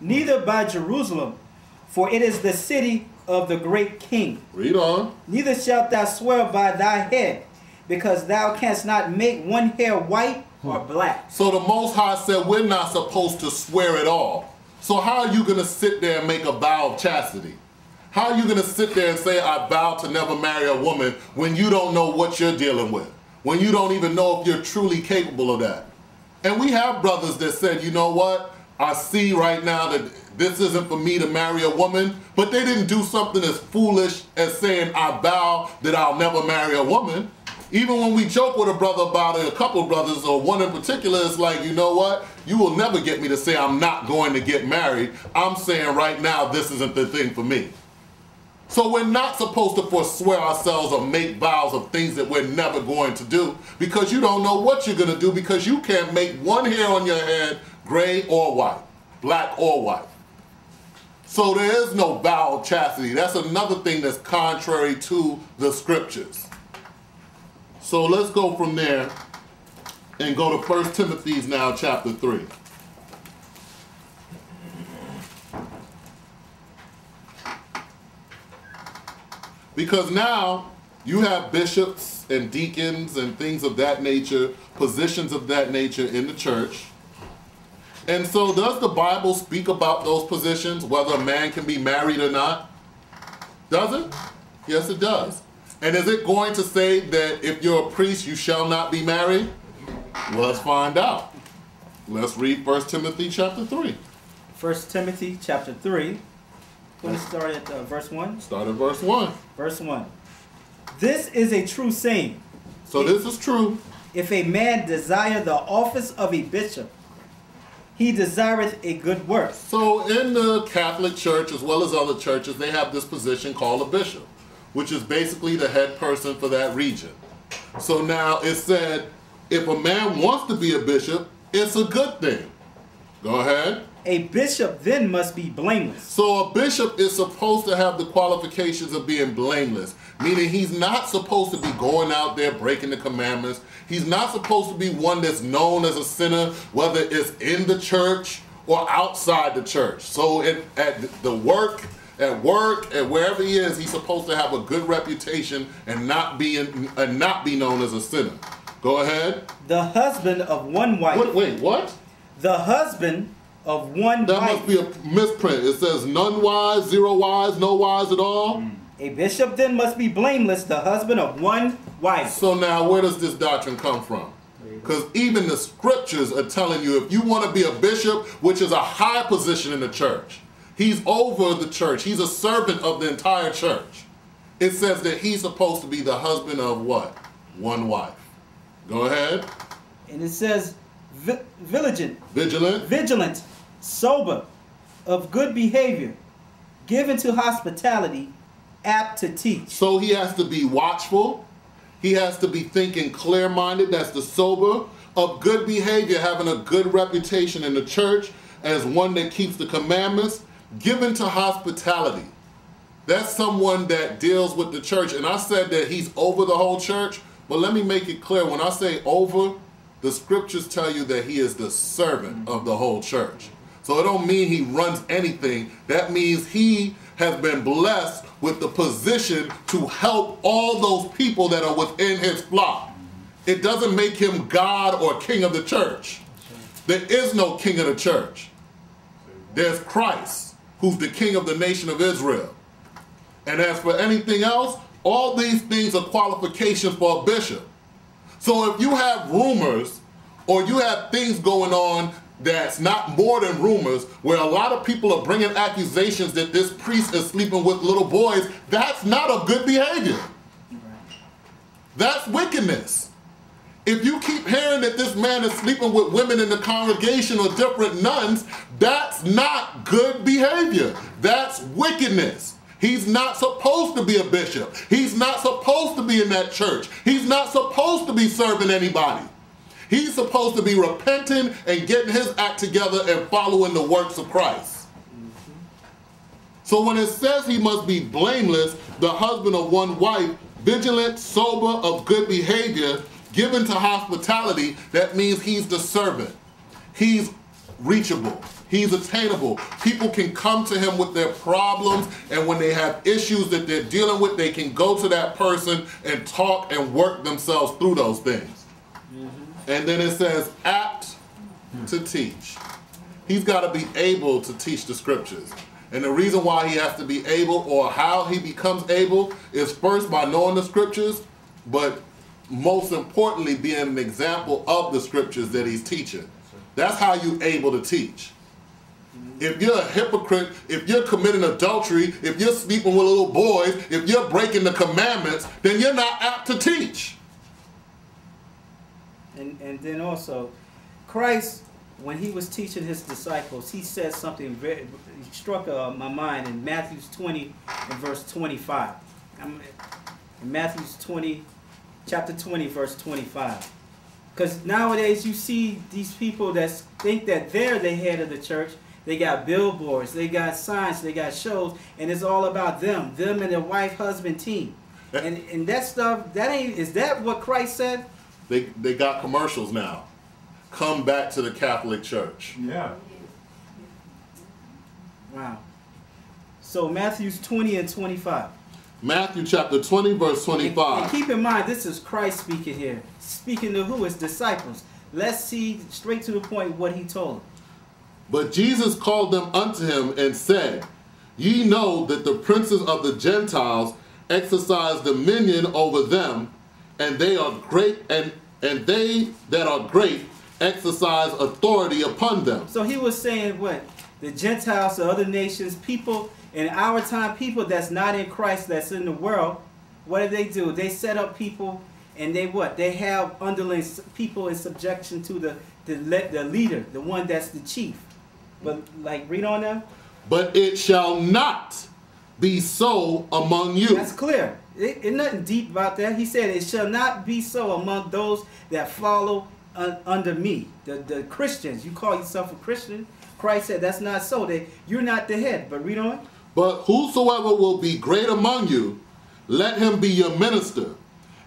neither by Jerusalem, for it is the city of the great king. Read on. Neither shalt thou swear by thy head, because thou canst not make one hair white or black. So the Most High said we're not supposed to swear at all. So how are you going to sit there and make a vow of chastity? How are you going to sit there and say, I vow to never marry a woman when you don't know what you're dealing with? When you don't even know if you're truly capable of that? And we have brothers that said, you know what? I see right now that this isn't for me to marry a woman, but they didn't do something as foolish as saying, I vow that I'll never marry a woman. Even when we joke with a brother about it, a couple of brothers, or one in particular, is like, you know what? You will never get me to say I'm not going to get married. I'm saying right now this isn't the thing for me. So we're not supposed to forswear ourselves or make vows of things that we're never going to do, because you don't know what you're going to do, because you can't make one hair on your head gray or white, black or white. So there is no vow of chastity. That's another thing that's contrary to the scriptures. So let's go from there and go to 1 Timothy now, chapter 3. Because now you have bishops and deacons and things of that nature, positions of that nature in the church. And so does the Bible speak about those positions, whether a man can be married or not? Does it? Yes, it does. And is it going to say that if you're a priest, you shall not be married? Let's find out. Let's read 1 Timothy chapter 3. 1 Timothy chapter 3. We're going to start at verse 1. Start at verse 1. Verse 1. This is a true saying. So this is true. If a man desire the office of a bishop, he desireth a good work. So in the Catholic Church, as well as other churches, they have this position called a bishop, which is basically the head person for that region. So now it said, if a man wants to be a bishop, it's a good thing. Go ahead. A bishop then must be blameless. So a bishop is supposed to have the qualifications of being blameless, meaning he's not supposed to be going out there breaking the commandments. He's not supposed to be one that's known as a sinner, whether it's in the church or outside the church. So at work, and wherever he is, he's supposed to have a good reputation and not be known as a sinner. Go ahead. The husband of one wife. Wait, what? The husband of one wife. That must be a misprint. It says none wise, zero wise, no wise at all. A bishop then must be blameless, the husband of one wife. So now where does this doctrine come from? Because even the scriptures are telling you if you want to be a bishop, which is a high position in the church, he's over the church. He's a servant of the entire church. It says that he's supposed to be the husband of what? One wife. Go ahead. And it says vigilant, sober, of good behavior, given to hospitality, apt to teach. So he has to be watchful. He has to be thinking clear-minded. That's the sober, of good behavior, having a good reputation in the church as one that keeps the commandments, given to hospitality. That's someone that deals with the church. And I said that he's over the whole church, but let me make it clear. When I say over, the scriptures tell you that he is the servant of the whole church. So it don't mean he runs anything. That means he has been blessed with the position to help all those people that are within his flock. It doesn't make him God or king of the church. There is no king of the church. There's Christ, who's the king of the nation of Israel. And as for anything else, all these things are qualifications for a bishop. So if you have rumors or you have things going on that's not more than rumors, where a lot of people are bringing accusations that this priest is sleeping with little boys, that's not a good behavior. That's wickedness. If you keep hearing that this man is sleeping with women in the congregation or different nuns, that's not good behavior. That's wickedness. He's not supposed to be a bishop. He's not supposed to be in that church. He's not supposed to be serving anybody. He's supposed to be repenting and getting his act together and following the works of Christ. So when it says he must be blameless, the husband of one wife, vigilant, sober, of good behavior, given to hospitality, that means he's the servant. He's reachable. He's attainable. People can come to him with their problems, and when they have issues that they're dealing with, they can go to that person and talk and work themselves through those things. And then it says, apt to teach. He's got to be able to teach the scriptures. And the reason why he has to be able, or how he becomes able, is first by knowing the scriptures, but most importantly being an example of the scriptures that he's teaching. That's how you're able to teach. If you're a hypocrite, if you're committing adultery, if you're sleeping with little boys, if you're breaking the commandments, then you're not apt to teach. And then also, Christ, when he was teaching his disciples, he said something very struck my mind in Matthew 20 and verse 25. In Matthew 20, chapter 20, verse 25. Because nowadays you see these people that think that they're the head of the church. They got billboards, they got signs, they got shows, and it's all about them and their wife, husband, team. And that stuff, is that what Christ said? They got commercials now. Come back to the Catholic Church. Yeah. Wow. So Matthew 20 and 25. Matthew chapter 20, verse 25. And keep in mind, this is Christ speaking here. Speaking to who? His disciples. Let's see straight to the point what he told them. But Jesus called them unto him and said, Ye know that the princes of the Gentiles exercise dominion over them, and they are great, and they that are great exercise authority upon them. So he was saying what? The Gentiles, the other nations, people in our time, people that's not in Christ, that's in the world, what do? They set up people, and they what? They have underling people in subjection to the leader, the one that's the chief. But like, read on now. But it shall not be so among you. That's clear. It's nothing deep about that. He said it shall not be so among those that follow under me. The Christians. You call yourself a Christian. Christ said that's not so. You're not the head. But read on. But whosoever will be great among you, let him be your minister.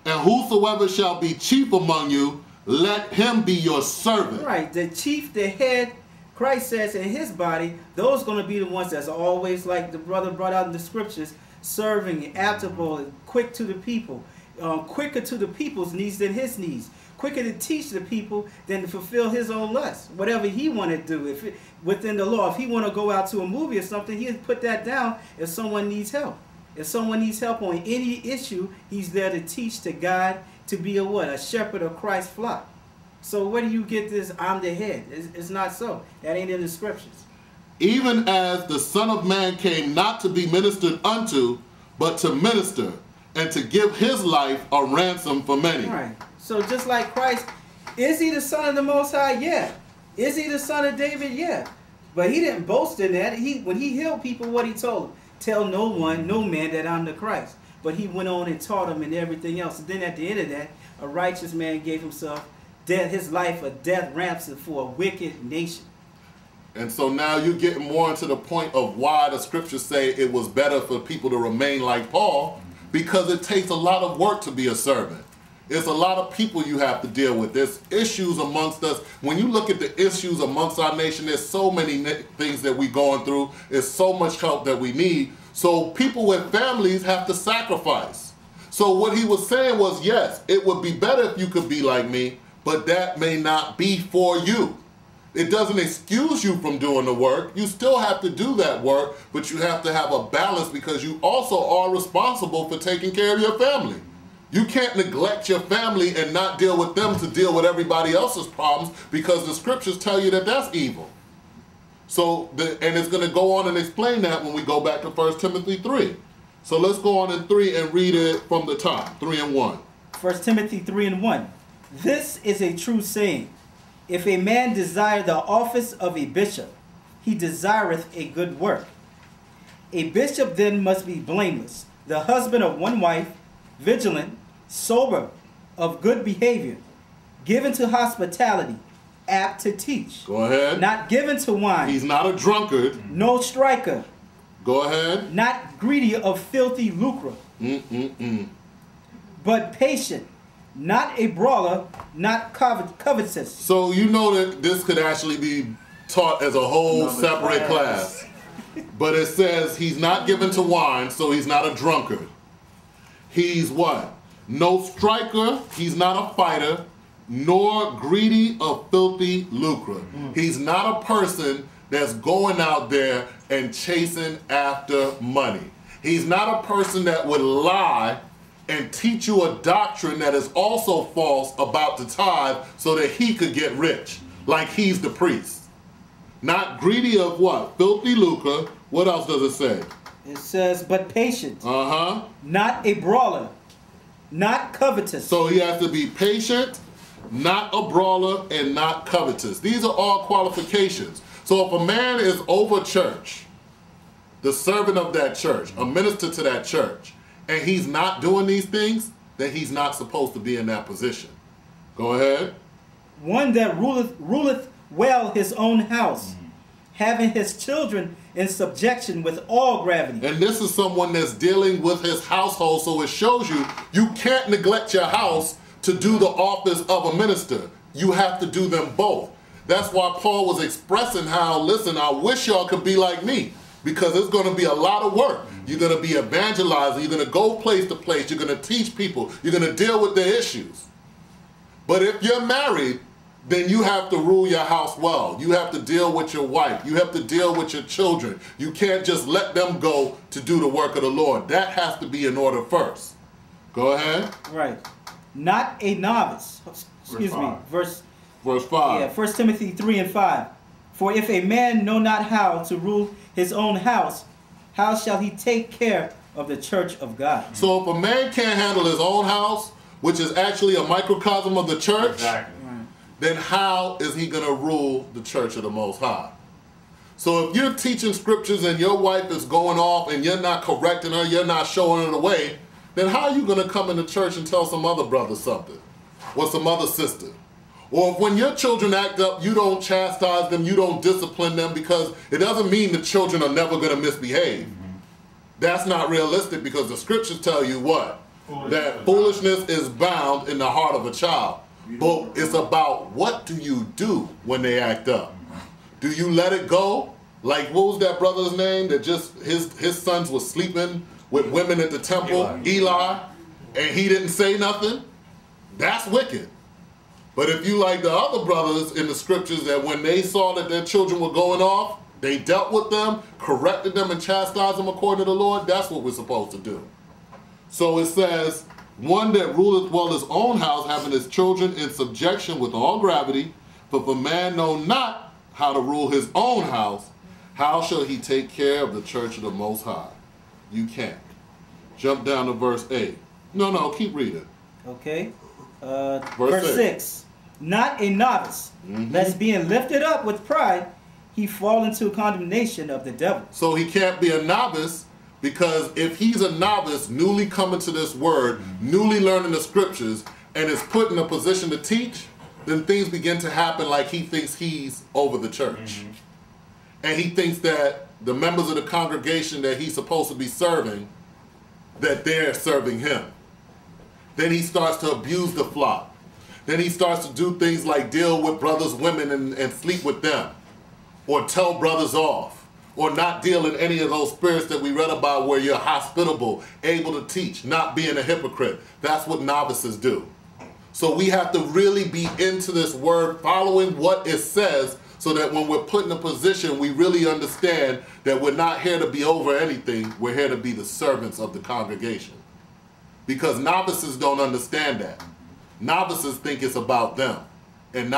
And whosoever shall be chief among you, let him be your servant. Right. The chief, the head, Christ says in his body, those are going to be the ones that's always, like the brother brought out in the scriptures, serving, adaptable, and quick to the people. Quicker to the people's needs than his needs. Quicker to teach the people than to fulfill his own lust. Whatever he want to do, within the law. If he want to go out to a movie or something, he'll put that down if someone needs help. If someone needs help on any issue, he's there to teach, to guide, to be a shepherd of Christ's flock. So where do you get this, I'm the head? It's not so. That ain't in the scriptures. Even as the Son of Man came not to be ministered unto, but to minister, and to give his life a ransom for many. Right. So just like Christ, is he the Son of the Most High? Yeah. Is he the Son of David? Yeah. But he didn't boast in that. When he healed people, what he told them? Tell no one, no man that I'm the Christ. But he went on and taught them and everything else. And then at the end of that, a righteous man gave himself his life a death ransom for a wicked nation. And so now you're getting more into the point of why the scriptures say it was better for people to remain like Paul, because it takes a lot of work to be a servant. It's a lot of people you have to deal with. There's issues amongst us. When you look at the issues amongst our nation, there's so many things that we're going through. There's so much help that we need. So people with families have to sacrifice. So what he was saying was, yes, it would be better if you could be like me, but that may not be for you. It doesn't excuse you from doing the work. You still have to do that work, but you have to have a balance, because you also are responsible for taking care of your family. You can't neglect your family and not deal with them to deal with everybody else's problems, because the scriptures tell you that that's evil. So, and it's going to go on and explain that when we go back to 1 Timothy 3. So let's go on in 3 and read it from the top, 3 and 1. 1 Timothy 3 and 1. This is a true saying. If a man desire the office of a bishop, he desireth a good work. A bishop then must be blameless, the husband of one wife, vigilant, sober, of good behavior, given to hospitality, apt to teach. Go ahead. Not given to wine. He's not a drunkard. No striker. Go ahead. Not greedy of filthy lucre. But patient. Not a brawler, not covetous. So you know that this could actually be taught as a whole separate class. But it says he's not given to wine, so he's not a drunkard. He's what? No striker, he's not a fighter, nor greedy of filthy lucre. He's not a person that's going out there and chasing after money. He's not a person that would lie and teach you a doctrine that is also false about the tithe so that he could get rich, like he's the priest. Not greedy of what? Filthy lucre. What else does it say? It says, but patient. Uh-huh. Not a brawler. Not covetous. So he has to be patient, not a brawler, and not covetous. These are all qualifications. So if a man is over church, the servant of that church, a minister to that church, and he's not doing these things, then he's not supposed to be in that position. Go ahead. One that ruleth well his own house, having his children in subjection with all gravity. And this is someone that's dealing with his household, so it shows you, you can't neglect your house to do the office of a minister. You have to do them both. That's why Paul was expressing how, listen, I wish y'all could be like me, because it's going to be a lot of work. You're going to be evangelizing. You're going to go place to place. You're going to teach people. You're going to deal with their issues. But if you're married, then you have to rule your house well. You have to deal with your wife. You have to deal with your children. You can't just let them go to do the work of the Lord. That has to be in order first. Go ahead. Right. Not a novice. Excuse me. Verse 5. Yeah, 1 Timothy 3 and 5. For if a man know not how to rule his own house, how shall he take care of the church of God? So if a man can't handle his own house, which is actually a microcosm of the church, Exactly. then how is he going to rule the church of the Most High? So if you're teaching scriptures and your wife is going off and you're not correcting her, you're not showing her the way, then how are you going to come into church and tell some other brother something? Or some other sister? Or if when your children act up, you don't chastise them, you don't discipline them, because it doesn't mean the children are never going to misbehave. That's not realistic, because the scriptures tell you what? That foolishness is bound in the heart of a child. But it's about what do you do when they act up? Do you let it go? Like, what was that brother's name that just his sons were sleeping with women at the temple? Eli. And he didn't say nothing? That's wicked. But if you like the other brothers in the scriptures that when they saw that their children were going off, they dealt with them, corrected them, and chastised them according to the Lord, that's what we're supposed to do. So it says, one that ruleth well his own house, having his children in subjection with all gravity. For if a man know not how to rule his own house, how shall he take care of the church of the Most High? You can't. Jump down to verse 8. No, keep reading. Okay. Verse 6. Not a novice, lest being lifted up with pride, he fall into condemnation of the devil. So he can't be a novice, because if he's a novice, newly coming to this word, newly learning the scriptures, and is put in a position to teach, then things begin to happen like he thinks he's over the church. And he thinks that the members of the congregation that he's supposed to be serving, that they're serving him. Then he starts to abuse the flock. Then he starts to do things like deal with brothers, women, and sleep with them. Or tell brothers off. Or not deal in any of those spirits that we read about where you're hospitable, able to teach, not being a hypocrite. That's what novices do. So we have to really be into this word, following what it says, so that when we're put in a position, we really understand that we're not here to be over anything. We're here to be the servants of the congregation. Because novices don't understand that. Novices think it's about them. And